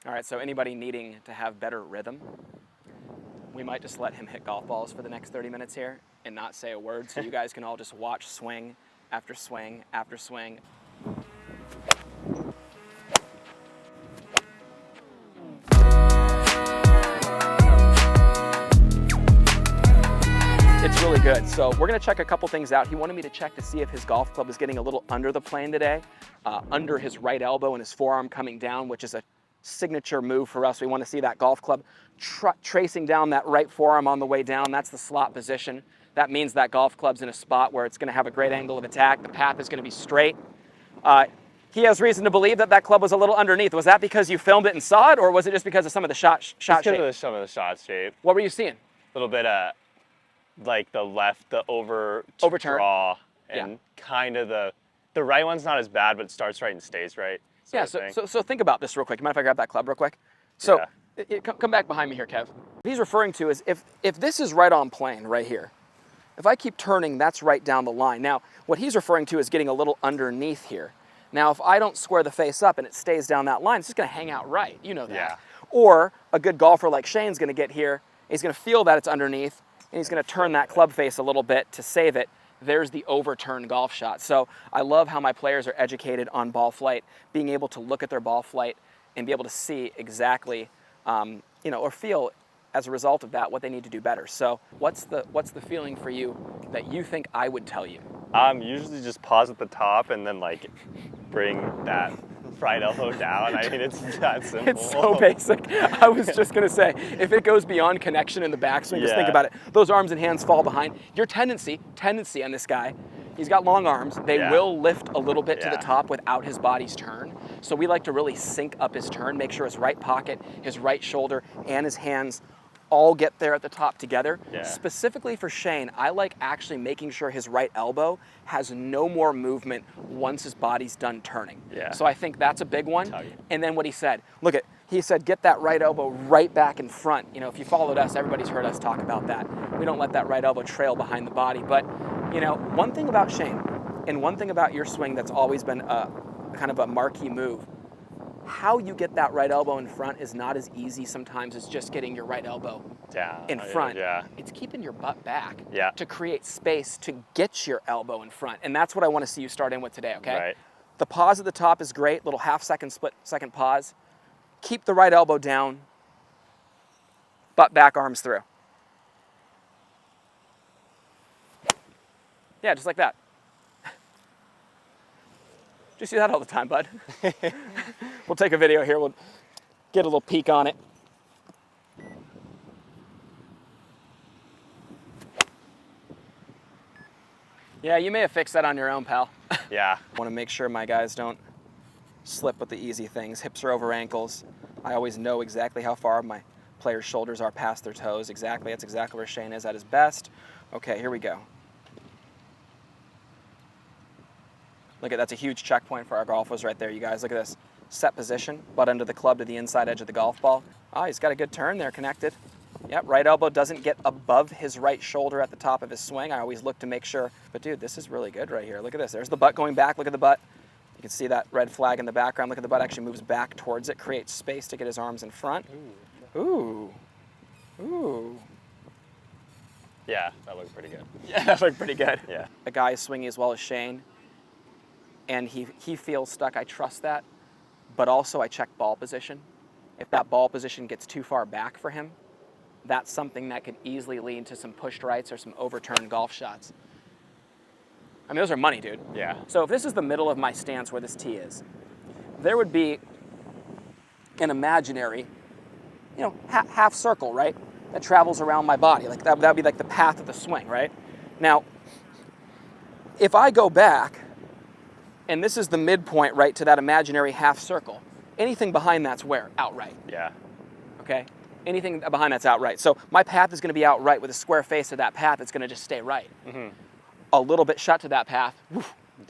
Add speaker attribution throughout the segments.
Speaker 1: All right, so anybody needing to have better rhythm, we might just let him hit golf balls for the next 30 minutes here and not say a word, so you guys can all just watch swing after swing after swing. It's really good. So we're gonna check a couple things out. He wanted me to check to see if his golf club was getting a little under the plane today, under his right elbow and his forearm coming down, which is a signature move for us. We want to see that golf club tracing down that right forearm on the way down. That's the slot position. That means that golf club's in a spot where it's going to have a great angle of attack. The path is going to be straight. He has reason to believe that that club was a little underneath. Was that because you filmed it and saw it, or was it just because of some of the shot shape?
Speaker 2: Because of some of the shot shape.
Speaker 1: What were you seeing?
Speaker 2: A little bit of like the overturn draw, and kind of the right one's not as bad, but starts right and stays right.
Speaker 1: Yeah, so think about this real quick. You mind if I grab that club real quick? So come back behind me here, Kev. What he's referring to is if this is right on plane right here, if I keep turning, that's right down the line. Now, what he's referring to is getting a little underneath here. Now, if I don't square the face up and it stays down that line, it's just going to hang out right. You know that. Yeah. Or a good golfer like Shane's going to get here, he's going to feel that it's underneath, and he's going to turn that club face a little bit to save it. There's the overturned golf shot. So I love how my players are educated on ball flight, being able to look at their ball flight and be able to see exactly, or feel as a result of that what they need to do better. So what's the feeling for you that you think I would tell you?
Speaker 2: Usually just pause at the top and then like bring that right elbow down. I mean, it's that simple.
Speaker 1: It's so basic. I was just going to say, if it goes beyond connection in the backswing, just think about it. Those arms and hands fall behind. Your tendency on this guy, he's got long arms. They will lift a little bit to the top without his body's turn. So we like to really sync up his turn, make sure his right pocket, his right shoulder, and his hands all get there at the top together. Specifically for Shane, I like actually making sure his right elbow has no more movement once his body's done turning. So I think that's a big one. And then what he said, he said, get that right elbow right back in front. You know, if you followed us, everybody's heard us talk about that. We don't let that right elbow trail behind the body. But, one thing about Shane and one thing about your swing that's always been kind of a marquee move, how you get that right elbow in front is not as easy sometimes as just getting your right elbow in front. It's keeping your butt back to create space to get your elbow in front. And that's what I want to see you start in with today, okay? The pause at the top is great, little half-second split-second pause. Keep the right elbow down, butt back, arms through. Yeah, just like that. Do you see that all the time, bud? We'll take a video here. We'll get a little peek on it. Yeah, you may have fixed that on your own, pal. I want to make sure my guys don't slip with the easy things. Hips are over ankles. I always know exactly how far my players' shoulders are past their toes. Exactly. That's exactly where Shane is at his best. Okay, here we go. That's a huge checkpoint for our golfers right there, you guys. Look at this. Set position, butt under the club to the inside edge of the golf ball. He's got a good turn there, connected. Yep, right elbow doesn't get above his right shoulder at the top of his swing. I always look to make sure. But dude, this is really good right here. Look at this. There's the butt going back. Look at the butt. You can see that red flag in the background. Look at the butt actually moves back towards it, creates space to get his arms in front. Ooh.
Speaker 2: Yeah, that looked pretty good.
Speaker 1: Yeah, that looked pretty good.
Speaker 2: Yeah.
Speaker 1: A guy is swinging as well as Shane, and he feels stuck. I trust that. But also I check ball position. If that ball position gets too far back for him, that's something that could easily lead to some pushed rights or some overturned golf shots. I mean, those are money, dude.
Speaker 2: Yeah.
Speaker 1: So if this is the middle of my stance where this tee is, there would be an imaginary, half circle, right? That travels around my body. Like that would be like the path of the swing, right? Now, if I go back, and this is the midpoint, right, to that imaginary half circle, anything behind that's where? Outright.
Speaker 2: Yeah.
Speaker 1: Okay? Anything behind that's outright. So my path is going to be outright with a square face of that path. It's going to just stay right. A little bit shut to that path,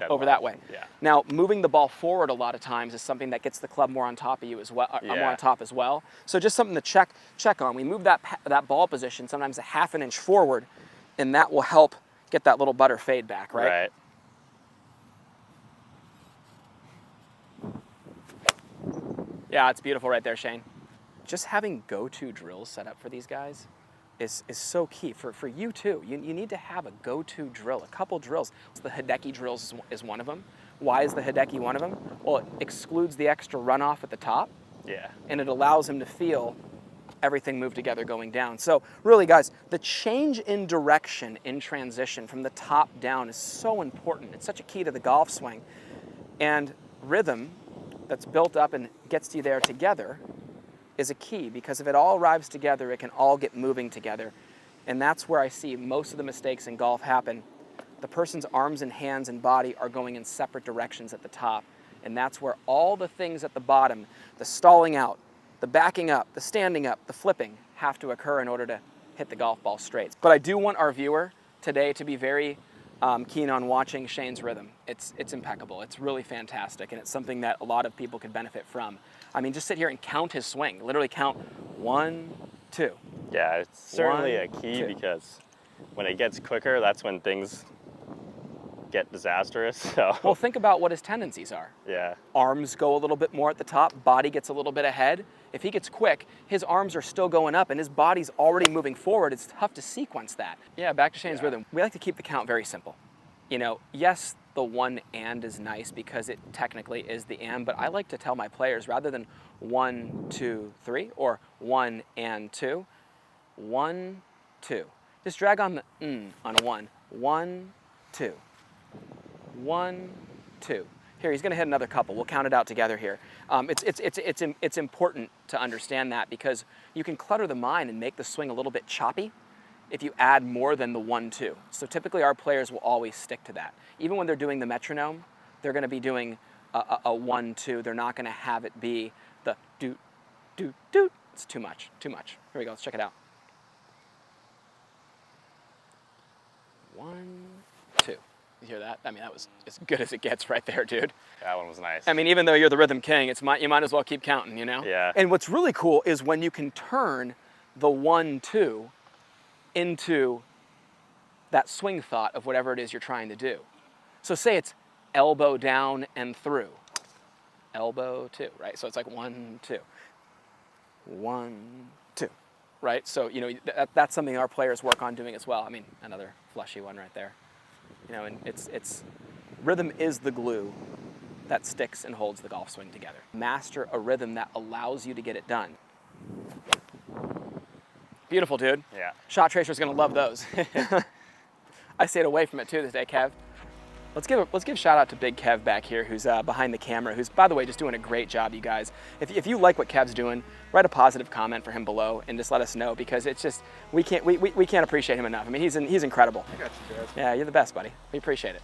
Speaker 1: over that way.
Speaker 2: Yeah.
Speaker 1: Now, moving the ball forward a lot of times is something that gets the club more on top of you as well, more on top as well. So just something to check on. We move that ball position sometimes a half an inch forward, and that will help get that little butter fade back, right?
Speaker 2: Right.
Speaker 1: Yeah, it's beautiful right there, Shane. Just having go-to drills set up for these guys is so key. For you too, you need to have a go-to drill, a couple drills. The Hideki drills is one of them. Why is the Hideki one of them? Well, it excludes the extra runoff at the top.
Speaker 2: Yeah.
Speaker 1: And it allows him to feel everything move together going down. So really, guys, the change in direction in transition from the top down is so important. It's such a key to the golf swing. And rhythm that's built up and gets you there together is a key, because if it all arrives together, it can all get moving together. And that's where I see most of the mistakes in golf happen. The person's arms and hands and body are going in separate directions at the top. And that's where all the things at the bottom, the stalling out, the backing up, the standing up, the flipping, have to occur in order to hit the golf ball straight. But I do want our viewer today to be very keen on watching Shane's rhythm. It's impeccable. It's really fantastic, and it's something that a lot of people could benefit from. I mean, just sit here and count his swing. Literally count 1, 2.
Speaker 2: Yeah, it's certainly
Speaker 1: 1,
Speaker 2: a key
Speaker 1: 2.
Speaker 2: because when it gets quicker, that's when things get disastrous. So.
Speaker 1: Well, think about what his tendencies are.
Speaker 2: Yeah.
Speaker 1: Arms go a little bit more at the top, body gets a little bit ahead. If he gets quick, his arms are still going up and his body's already moving forward. It's tough to sequence that. Yeah, back to Shane's rhythm. We like to keep the count very simple. You know, yes, the 1 and is nice because it technically is the and, but I like to tell my players, rather than 1, 2, 3 or 1 and 2, 1, 2. Just drag on the on 1. 1, 2. 1, 2. Here, he's going to hit another couple. We'll count it out together here. It's important to understand that, because you can clutter the mind and make the swing a little bit choppy if you add more than the 1, 2. So typically our players will always stick to that. Even when they're doing the metronome, they're going to be doing a 1, 2. They're not going to have it be the doot, doot, doot. It's too much, too much. Here we go, let's check it out. 1, 2. You hear that? I mean, that was as good as it gets right there, dude.
Speaker 2: That one was nice.
Speaker 1: I mean, even though you're the rhythm king, you might as well keep counting, you know?
Speaker 2: Yeah.
Speaker 1: And what's really cool is when you can turn the 1, 2 into that swing thought of whatever it is you're trying to do. So say it's elbow down and through. Elbow, 2, right? So it's like 1, 2. 1, 2, right? So, you know, that's something our players work on doing as well. I mean, another flushy one right there. You know, and it's rhythm is the glue that sticks and holds the golf swing together. Master a rhythm that allows you to get it done. Beautiful, dude.
Speaker 2: Yeah.
Speaker 1: Shot Tracer's gonna love those. I stayed away from it too this day, Kev. Let's give a shout out to Big Kev back here, who's behind the camera, who's, by the way, just doing a great job, you guys. If you like what Kev's doing, write a positive comment for him below and just let us know, because it's just, we can't appreciate him enough. I mean, he's incredible.
Speaker 3: I got you, Jazz.
Speaker 1: Yeah, you're the best, buddy. We appreciate it.